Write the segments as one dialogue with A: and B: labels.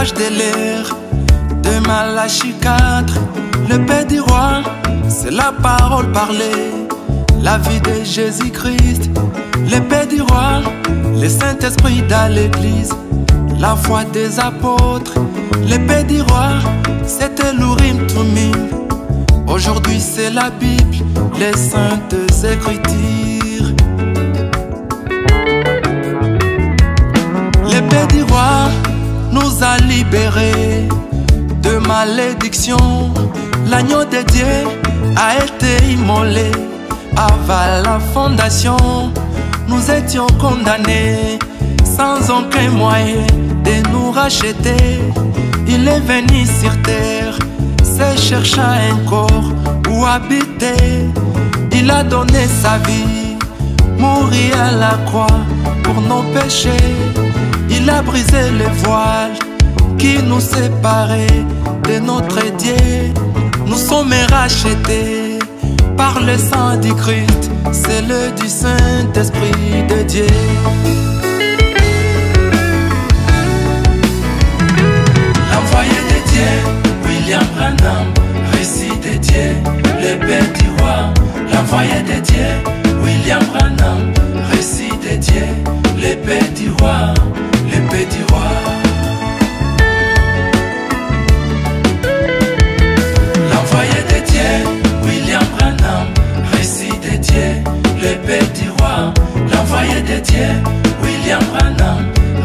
A: message de l'air de Malachie 4. L'épée du roi, c'est la parole parlée, la vie de Jésus-Christ. L'épée du roi, le Saint-Esprit dans l'église, la foi des apôtres. L'épée du roi, c'était l'Urim Tumim. Aujourd'hui c'est la Bible, les saintes écritures. L'épée du roi nous a libérés de malédiction. L'agneau de Dieu a été immolé avant la fondation. Nous étions condamnés sans aucun moyen de nous racheter. Il est venu sur terre, se cherchant un corps où habiter. Il a donné sa vie, mourir à la croix pour nos péchés. Il a brisé le voile qui nous séparait de notre Dieu. Nous sommes rachetés par le sang du Christ, c'est le du Saint-Esprit de Dieu. L'envoyé de Dieu, William Branham, récit de Dieu, l'épée du roi. L'envoyé de Dieu, William Branham, récit de Dieu, l'épée du roi, l'épée du roi. L'envoyé de Dieu, William Branham, récit de Dieu, l'épée du roi. L'envoyé de Dieu, William Branham,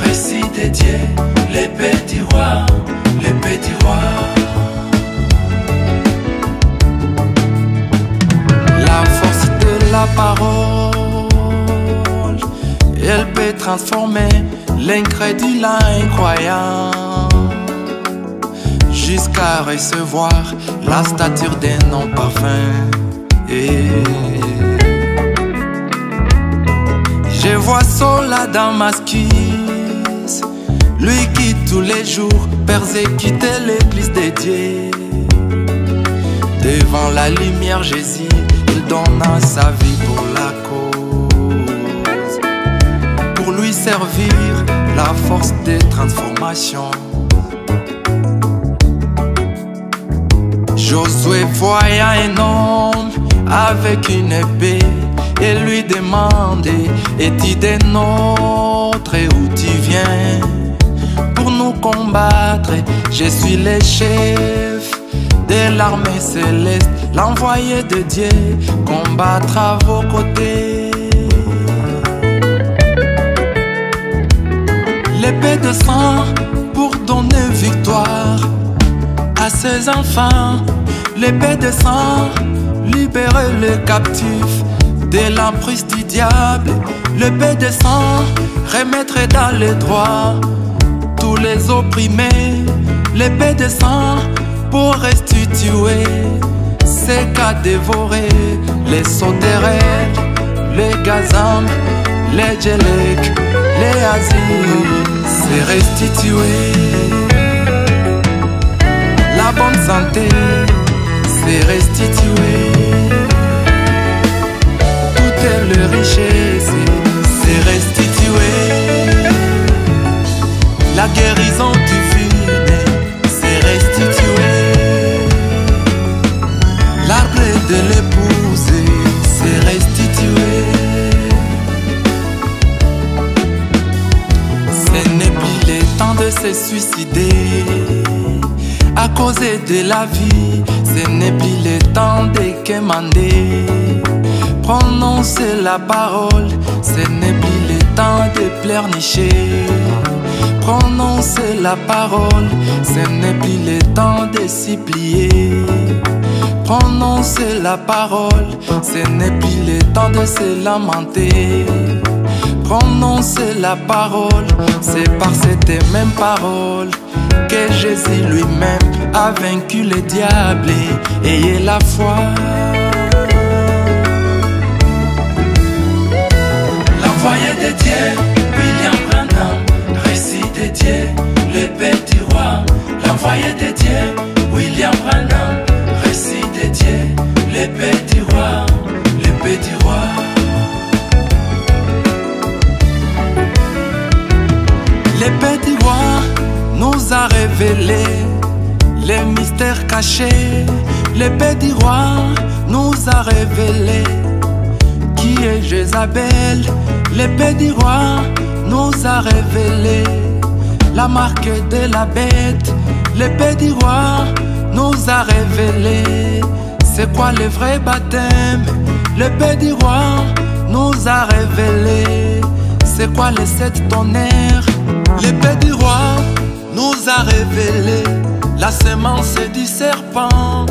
A: récit de Dieu, l'épée du roi, l'épée du roi. La force de la parole, elle peut transformer l'incrédule en incroyant, jusqu'à recevoir la stature d'un nom parfum. Je vois Saul à Damascus, lui qui tous les jours persécutait l'église de Dieu. Devant la lumière Jésus, il donna sa vie pour la cause, pour lui servir la force de transformation. Josué voyant un homme avec une épée et lui demandait: es-tu des nôtres, où tu viens pour nous combattre? Je suis le chef de l'armée céleste, l'envoyé de Dieu combattra à vos côtés. L'épée de sang pour donner victoire à ses enfants. L'épée de sang, libérer le captif de l'emprise du diable. L'épée de sang, remettre dans le droit tous les opprimés. L'épée de sang pour restituer ce qu'a dévoré les sauterelles, les gazambes, les djelleks, les asiles. C'est restituer la bonne santé, c'est restituer toutes les richesses, c'est restituer la guérison divine, c'est restituer l'arbre de l'épouser, c'est restituer. Ce n'est plus le temps de se suicider à cause de la vie, ce n'est plus le temps de quémander. Prononcer la parole, ce n'est plus le temps de pleurnicher. Prononcer la parole, ce n'est plus le temps de supplier. Prononcer la parole, ce n'est plus le temps de se lamenter. Prononcer la parole, c'est par cette même parole que Jésus lui-même a vaincu le diable. Ayez la foi. L'envoyé de Dieu, William Branham, récit de Dieu, l'épée du roi. L'envoyé de Dieu, William Branham, récit de Dieu, l'épée du roi, l'épée du roi. L'épée du roi nous a révélé révélé les mystères cachés. L'épée du roi nous a révélé qui est Jézabel. L'épée du roi nous a révélé la marque de la bête. L'épée du roi nous a révélé c'est quoi le vrai baptême. L'épée du roi nous a révélé c'est quoi les 7 tonnerres. L'épée du roi nous a révélé la semence du serpent.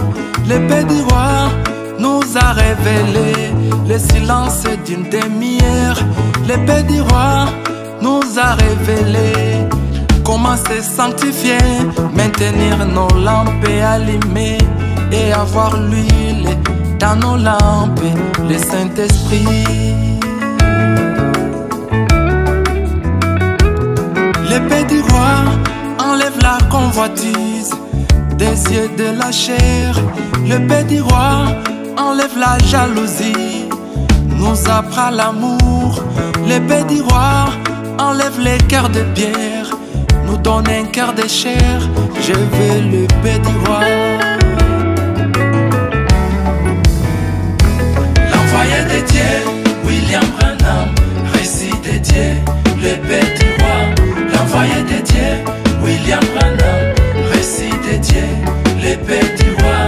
A: L'épée du roi nous a révélé le silence d'une demi-heure. L'épée du roi nous a révélé comment se sanctifier, maintenir nos lampes allumées et avoir l'huile dans nos lampes, le Saint-Esprit. L'épée du roi enlève la convoitise des yeux de la chair. L'épée du roi enlève la jalousie, nous apprend l'amour. L'épée du roi enlève les cœurs de pierre, nous donne un cœur de chair. Je veux l'épée du roi. L'envoyé de Dieu, William Branham, récit de Dieu, l'épée du roi. L'envoyé de Dieu, William Branham, récit de Dieu, l'épée du roi,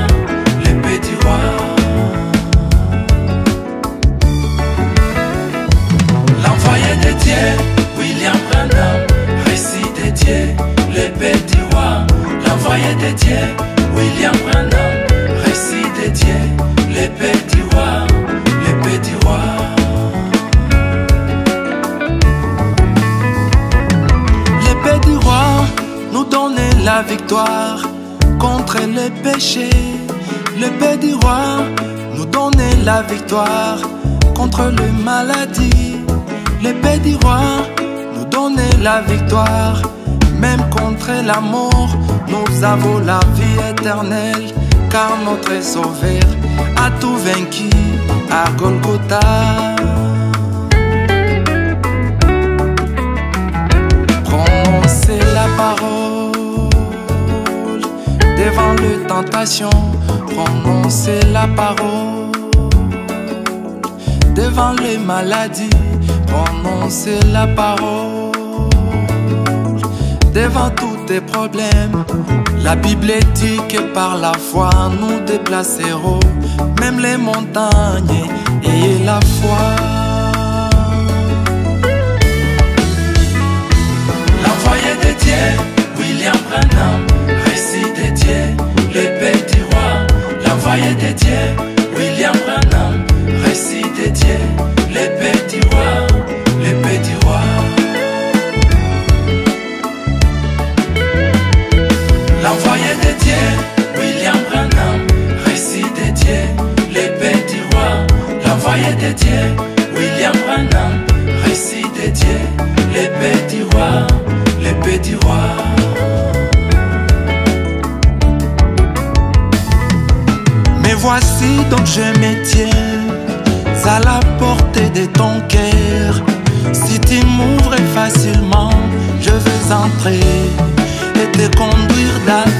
A: l'épée du roi. L'envoyé de Dieu, William Branham, récit de Dieu, l'épée du roi. L'envoyé de Dieu, William Branham, récit de Dieu, l'épée du roi, l'épée du roi. L'épée du roi nous donne la victoire contre les péchés. L'épée du roi nous donne la victoire contre les maladies. L'épée du roi nous donne la victoire même contre la mort. Nous avons la vie éternelle car notre Sauveur a tout vaincu à Golgotha. Prononcez la parole devant les tentations. Prononcez la parole devant les maladies. Prononcez la parole devant tous tes problèmes. La Bible dit que par la foi nous déplacerons même les montagnes. Ayez la foi. L'envoyé de Dieu, William Branham, récit de Dieu, l'épée du roi. L'envoyé de Dieu, William Branham, récit de Dieu, l'épée du roi, l'épée du roi. L'envoyé de Dieu, William Branham, récit de Dieu, l'épée du roi. L'envoyé de Dieu, William Branham, récit de Dieu, l'épée du roi, l'épée du roi. Mais voici donc je me tiens à la portée de ton cœur. Si tu m'ouvres facilement, je vais entrer et te conduire dans